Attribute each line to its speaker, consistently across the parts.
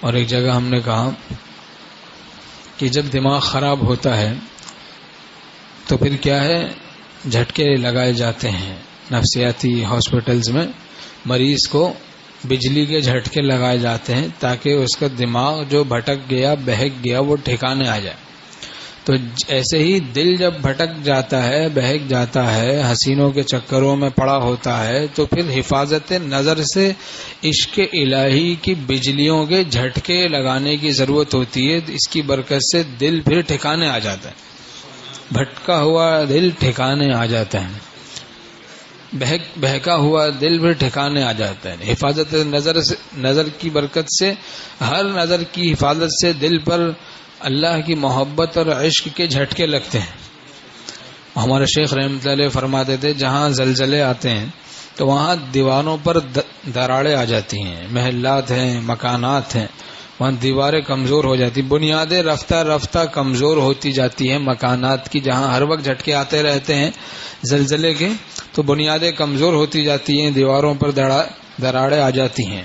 Speaker 1: اور ایک جگہ ہم نے کہا کہ جب دماغ خراب ہوتا ہے تو پھر کیا ہے، جھٹکے لگائے جاتے ہیں نفسیاتی ہاسپٹلز میں، مریض کو بجلی کے جھٹکے لگائے جاتے ہیں تاکہ اس کا دماغ جو بھٹک گیا بہک گیا وہ ٹھکانے آ جائے۔ تو ایسے ہی دل جب بھٹک جاتا ہے بہک جاتا ہے، حسینوں کے چکروں میں پڑا ہوتا ہے، تو پھر حفاظت نظر سے عشق الہی کی بجلیوں کے جھٹکے لگانے کی ضرورت ہوتی ہے۔ اس کی برکت سے دل پھر ٹھکانے آ جاتا ہے، بھٹکا ہوا دل ٹھکانے آ جاتا ہے، بہکا ہوا دل بھی ٹھکانے آ جاتا ہے۔ حفاظت نظر کی برکت سے، ہر نظر کی حفاظت سے دل پر اللہ کی محبت اور عشق کے جھٹکے لگتے ہیں۔ ہمارے شیخ رحمۃ اللہ علیہ فرماتے تھے جہاں زلزلے آتے ہیں تو وہاں دیواروں پر دراڑیں آ جاتی ہیں، محلات ہیں، مکانات ہیں، وہاں دیواریں کمزور ہو جاتی، بنیادیں رفتہ رفتہ کمزور ہوتی جاتی ہیں مکانات کی، جہاں ہر وقت جھٹکے آتے رہتے ہیں زلزلے کے، تو بنیادیں کمزور ہوتی جاتی ہیں، دیواروں پر دراڑیں آ جاتی ہیں۔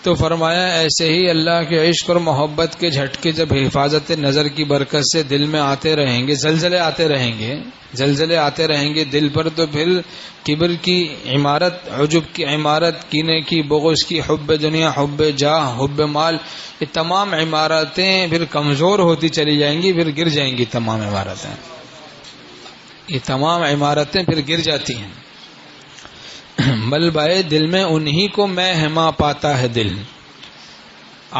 Speaker 1: تو فرمایا ایسے ہی اللہ کے عشق اور محبت کے جھٹکے جب حفاظت نظر کی برکت سے دل میں آتے رہیں گے، زلزلے آتے رہیں گے دل پر، تو پھر کبر کی عمارت، عجب کی عمارت، کینے کی، بغض کی، حب دنیا، حب جاہ، حب مال، یہ تمام عمارتیں پھر کمزور ہوتی چلی جائیں گی، پھر گر جائیں گی تمام عمارتیں، یہ تمام عمارتیں پھر گر جاتی ہیں۔ ملبہ دل میں انہی کو میں ہما پاتا ہے دل،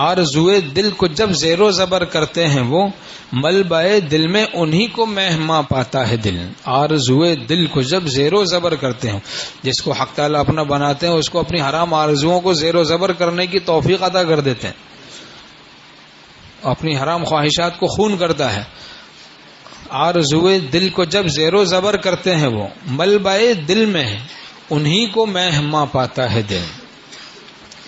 Speaker 1: آرزوئے دل کو جب زیر و زبر کرتے ہیں وہ، ملبہ دل میں انہی کو میں ہما پاتا ہے دل، آرزوئے دل کو جب زیر و زبر کرتے ہیں، جس کو حق تعالیٰ اپنا بناتے ہیں اس کو اپنی حرام آرزوؤں کو زیر و زبر کرنے کی توفیق عطا کر دیتے ہیں، اپنی حرام خواہشات کو خون کرتا ہے۔ آرزوئے دل کو جب زیر و زبر کرتے ہیں وہ، ملبہ دل میں انہی کو میں ہما پاتا ہے دل،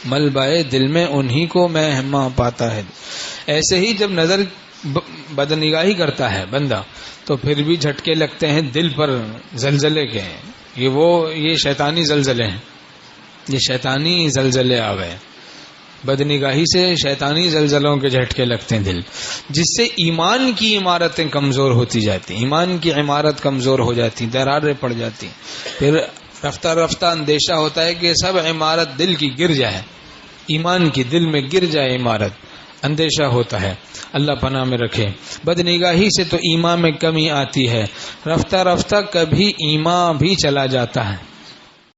Speaker 1: ملبہ دل میں انہی کو میں ہما پاتا ہے دل۔ ایسے ہی جب نظر بدنگاہی کرتا ہے بندہ تو پھر بھی جھٹکے لگتے ہیں دل پر زلزلے کے، یہ شیطانی زلزلے ہیں، یہ شیطانی زلزلے آ گئے، بدنگاہی سے شیطانی زلزلوں کے جھٹکے لگتے ہیں دل، جس سے ایمان کی عمارتیں کمزور ہوتی جاتی، ایمان کی عمارت کمزور ہو جاتی، دراریں پڑ جاتی، پھر رفتہ رفتہ اندیشہ ہوتا ہے کہ سب عمارت دل کی گر جائے، ایمان کی دل میں گر جائے عمارت، اندیشہ ہوتا ہے۔ اللہ پناہ میں رکھے۔ بدنگاہی سے تو ایمان میں کمی آتی ہے، رفتہ رفتہ کبھی ایمان بھی چلا جاتا ہے۔